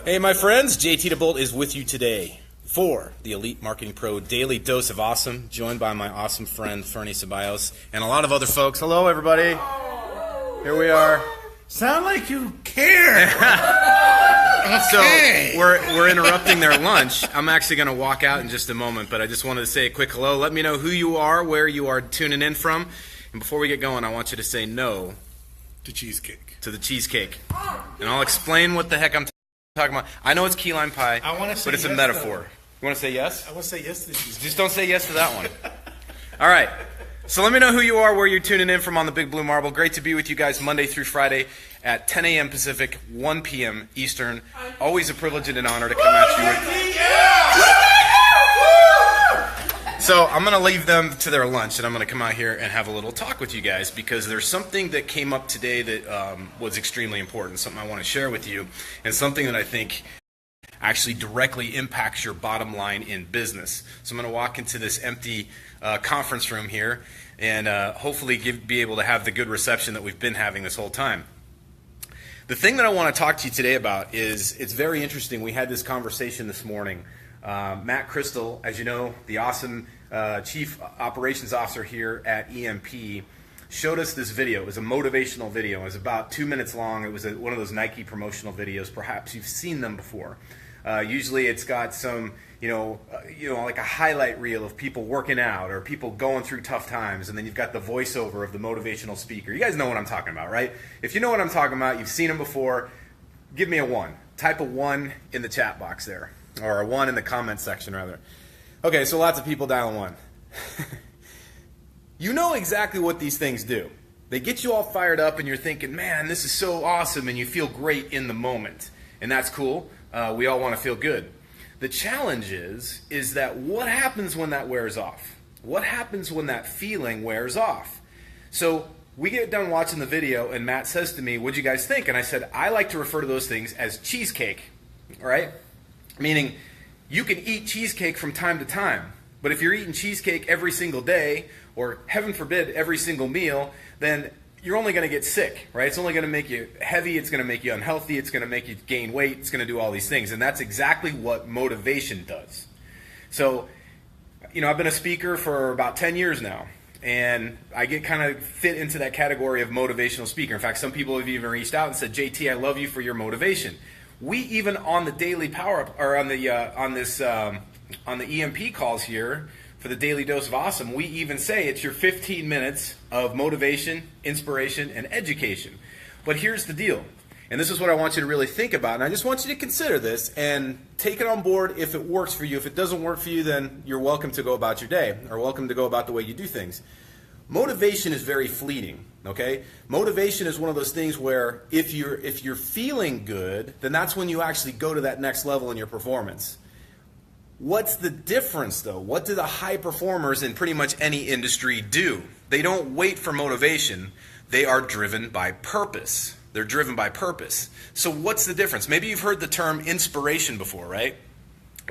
Hey, my friends, JT DeBolt is with you today for the Elite Marketing Pro Daily Dose of Awesome, joined by my awesome friend Fernie Ceballos and a lot of other folks. Hello, everybody. Here we are. Sound like you care. Okay. So we're interrupting their lunch. I'm actually going to walk out in just a moment, but I just wanted to say a quick hello. Let me know who you are, where you are tuning in from, and before we get going, I want you to say no to cheesecake. To the cheesecake, and I'll explain what the heck I'm talking about. I know it's key lime pie, but it's a metaphor. You want to say yes? I want to say yes to the cheesecake. Just don't say yes to that one. All right. So let me know who you are, where you're tuning in from on the Big Blue Marble. Great to be with you guys Monday through Friday at 10 a.m. Pacific, 1 p.m. Eastern. Always a privilege and an honor to come at you with. So I'm going to leave them to their lunch, and I'm going to come out here and have a little talk with you guys because there's something that came up today that was extremely important, something I want to share with you, and something that I think actually directly impacts your bottom line in business. So I'm going to walk into this empty conference room here and hopefully be able to have the good reception that we've been having this whole time. The thing that I want to talk to you today about is, it's very interesting. We had this conversation this morning. Matt Crystal, as you know, the awesome Chief Operations Officer here at EMP, showed us this video. It was a motivational video. It was about 2 minutes long. It was one of those Nike promotional videos. Perhaps you've seen them before. Usually it's got some, like a highlight reel of people working out or people going through tough times, and then you've got the voiceover of the motivational speaker. You guys know what I'm talking about, right? If you know what I'm talking about, you've seen them before, give me a 1. Type a 1 in the chat box there, or a 1 in the comment section, rather. Okay, so lots of people dialing 1. You know exactly what these things do. They get you all fired up and you're thinking, man, this is so awesome, and you feel great in the moment. And that's cool. We all want to feel good. The challenge is that what happens when that wears off? What happens when that feeling wears off? So we get done watching the video and Matt says to me, what'd you guys think? And I said, I like to refer to those things as cheesecake, right? Meaning you can eat cheesecake from time to time, but if you're eating cheesecake every single day, or heaven forbid, every single meal, then you're only going to get sick, right? It's only going to make you heavy, it's going to make you unhealthy, it's going to make you gain weight, it's going to do all these things, and that's exactly what motivation does. So, I've been a speaker for about 10 years now, and I get kind of fit into that category of motivational speaker. In fact, some people have even reached out and said, JT, I love you for your motivation. We even on the daily power up, or on the EMP calls here for the Daily Dose of Awesome, we even say it's your 15 minutes of motivation, inspiration, and education. But here's the deal, and this is what I want you to really think about, and I just want you to consider this and take it on board if it works for you. If it doesn't work for you, then you're welcome to go about your day, or welcome to go about the way you do things. Motivation is very fleeting, okay? Motivation is one of those things where if you're feeling good, then that's when you actually go to that next level in your performance. What's the difference, though? What do the high performers in pretty much any industry do? They don't wait for motivation. They are driven by purpose. They're driven by purpose. So what's the difference? Maybe you've heard the term inspiration before, right?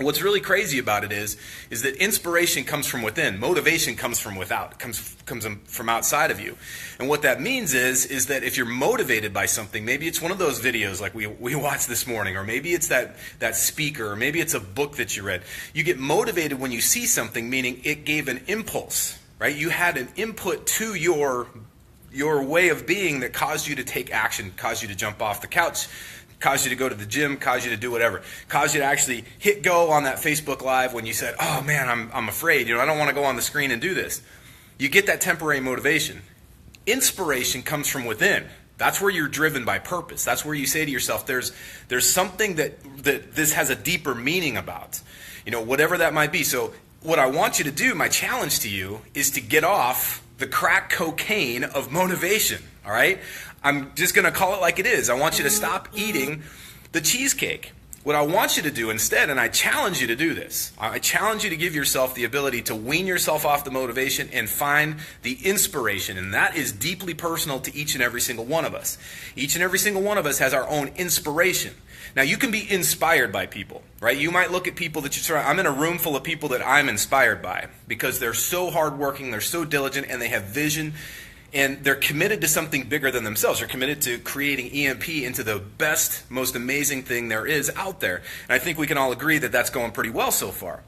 What's really crazy about it is that inspiration comes from within. Motivation comes from without. Comes from outside of you. And what that means is that if you're motivated by something, maybe it's one of those videos like we watched this morning, or maybe it's that speaker, or maybe it's a book that you read. You get motivated when you see something, meaning it gave an impulse, right? You had an input to your way of being that caused you to take action, caused you to jump off the couch, caused you to go to the gym, caused you to do whatever, caused you to actually hit go on that Facebook Live when you said, oh man, I'm afraid, I don't want to go on the screen and do this. You get that temporary motivation. Inspiration comes from within. That's where you're driven by purpose. That's where you say to yourself, there's something that this has a deeper meaning about, whatever that might be. So what I want you to do, my challenge to you, is to get off the crack cocaine of motivation, all right? I'm just going to call it like it is. I want you to stop eating the cheesecake. What I want you to do instead, and I challenge you to do this, I challenge you to give yourself the ability to wean yourself off the motivation and find the inspiration, and that is deeply personal to each and every single one of us. Each and every single one of us has our own inspiration. Now, you can be inspired by people, right? You might look at people that you surround. I'm in a room full of people that I'm inspired by because they're so hardworking, they're so diligent, and they have vision. And they're committed to something bigger than themselves. They're committed to creating EMP into the best, most amazing thing there is out there. And I think we can all agree that that's going pretty well so far.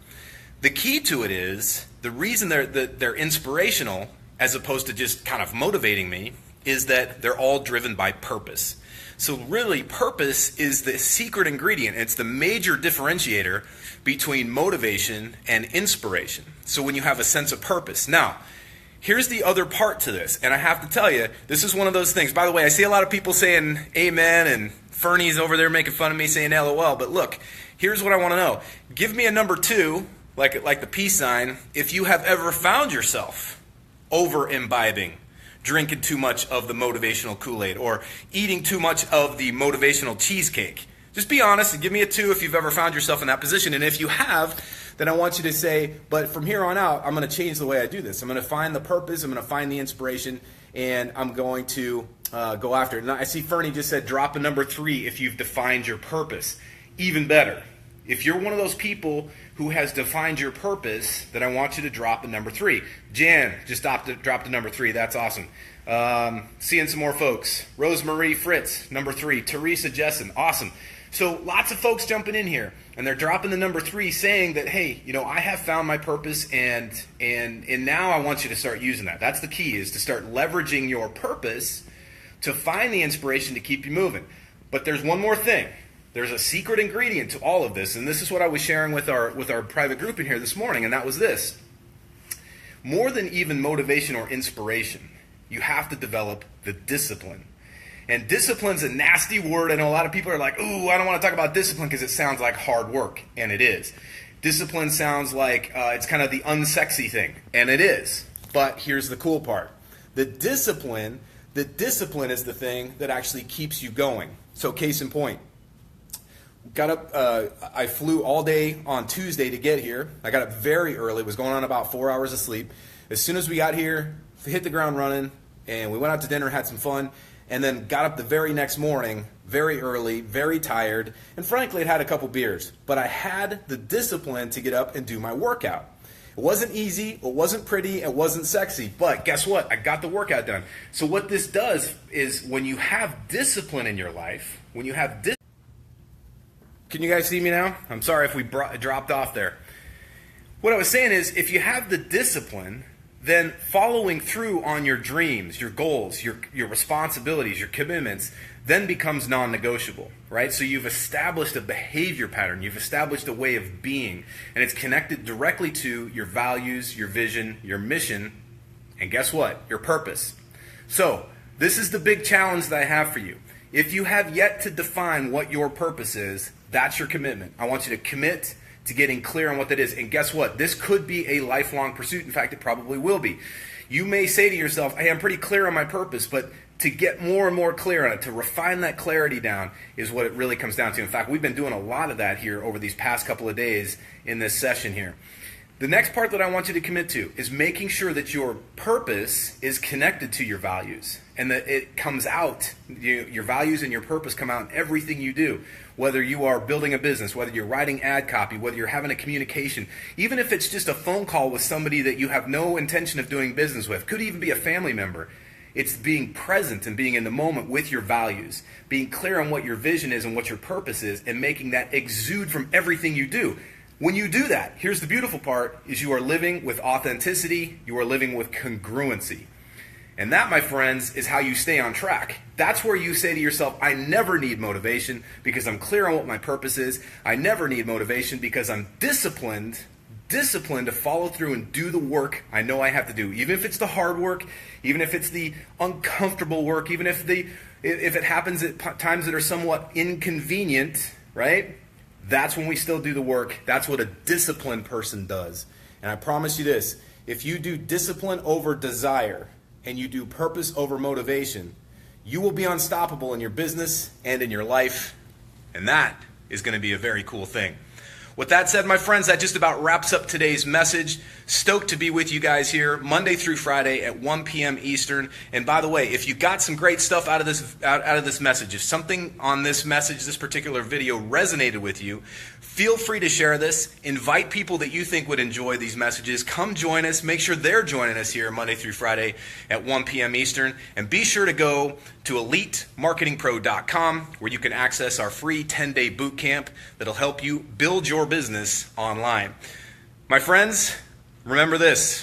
The key to it is, the reason they're inspirational as opposed to just kind of motivating me is that they're all driven by purpose. So really, purpose is the secret ingredient. It's the major differentiator between motivation and inspiration. So when you have a sense of purpose. Now, here's the other part to this, and I have to tell you, this is one of those things. By the way, I see a lot of people saying amen, and Fernie's over there making fun of me saying LOL, but look, here's what I want to know. Give me a number 2, like the peace sign, if you have ever found yourself over-imbibing, drinking too much of the motivational Kool-Aid, or eating too much of the motivational cheesecake. Just be honest and give me a 2 if you've ever found yourself in that position, and if you have, then I want you to say, but from here on out, I'm going to change the way I do this. I'm going to find the purpose, I'm going to find the inspiration, and I'm going to go after it. And I see Fernie just said, drop a number 3 if you've defined your purpose. Even better. If you're one of those people who has defined your purpose, then I want you to drop a number 3. Jan just dropped a number 3. That's awesome. Seeing some more folks. Rosemarie Fritz, number 3. Teresa Jessen, awesome. So lots of folks jumping in here, and they're dropping the number 3, saying that, hey, I have found my purpose, and now I want you to start using that. That's the key, is to start leveraging your purpose to find the inspiration to keep you moving. But there's one more thing. There's a secret ingredient to all of this, and this is what I was sharing with our private group in here this morning, and that was this. More than even motivation or inspiration, you have to develop the discipline. And discipline's a nasty word. I know a lot of people are like, ooh, I don't want to talk about discipline because it sounds like hard work, and it is. Discipline sounds like it's kind of the unsexy thing, and it is. But here's the cool part. The discipline is the thing that actually keeps you going. So case in point. Got up, I flew all day on Tuesday to get here. I got up very early, was going on about 4 hours of sleep. As soon as we got here, hit the ground running, and we went out to dinner, had some fun, and then got up the very next morning, very early, very tired, and frankly, had a couple beers. But I had the discipline to get up and do my workout. It wasn't easy, it wasn't pretty, it wasn't sexy, but guess what? I got the workout done. So what this does is when you have discipline in your life, when you have discipline, can you guys see me now? I'm sorry if we dropped off there. What I was saying is, if you have the discipline, then following through on your dreams, your goals, your responsibilities, your commitments, then becomes non-negotiable, right? So you've established a behavior pattern, you've established a way of being, and it's connected directly to your values, your vision, your mission, and guess what? Your purpose. So this is the big challenge that I have for you. If you have yet to define what your purpose is, that's your commitment. I want you to commit to getting clear on what that is. And guess what? This could be a lifelong pursuit. In fact, it probably will be. You may say to yourself, hey, I'm pretty clear on my purpose, but to get more and more clear on it, to refine that clarity down is what it really comes down to. In fact, we've been doing a lot of that here over these past couple of days in this session here. The next part that I want you to commit to is making sure that your purpose is connected to your values and that it comes out, your values and your purpose come out in everything you do. Whether you are building a business, whether you're writing ad copy, whether you're having a communication, even if it's just a phone call with somebody that you have no intention of doing business with, could even be a family member. It's being present and being in the moment with your values, being clear on what your vision is and what your purpose is, and making that exude from everything you do. When you do that, here's the beautiful part, is you are living with authenticity, you are living with congruency. And that, my friends, is how you stay on track. That's where you say to yourself, I never need motivation because I'm clear on what my purpose is. I never need motivation because I'm disciplined to follow through and do the work I know I have to do. Even if it's the hard work, even if it's the uncomfortable work, even if it happens at times that are somewhat inconvenient, right? That's when we still do the work. That's what a disciplined person does. And I promise you this, if you do discipline over desire and you do purpose over motivation, you will be unstoppable in your business and in your life. And that is going to be a very cool thing. With that said, my friends, that just about wraps up today's message. Stoked to be with you guys here Monday through Friday at 1 p.m. Eastern. And by the way, if you got some great stuff out of this message, if something on this message, this particular video resonated with you, feel free to share this. Invite people that you think would enjoy these messages. Come join us. Make sure they're joining us here Monday through Friday at 1 p.m. Eastern. And be sure to go to EliteMarketingPro.com where you can access our free 10-day boot camp that'll help you build your business online. My friends, remember this.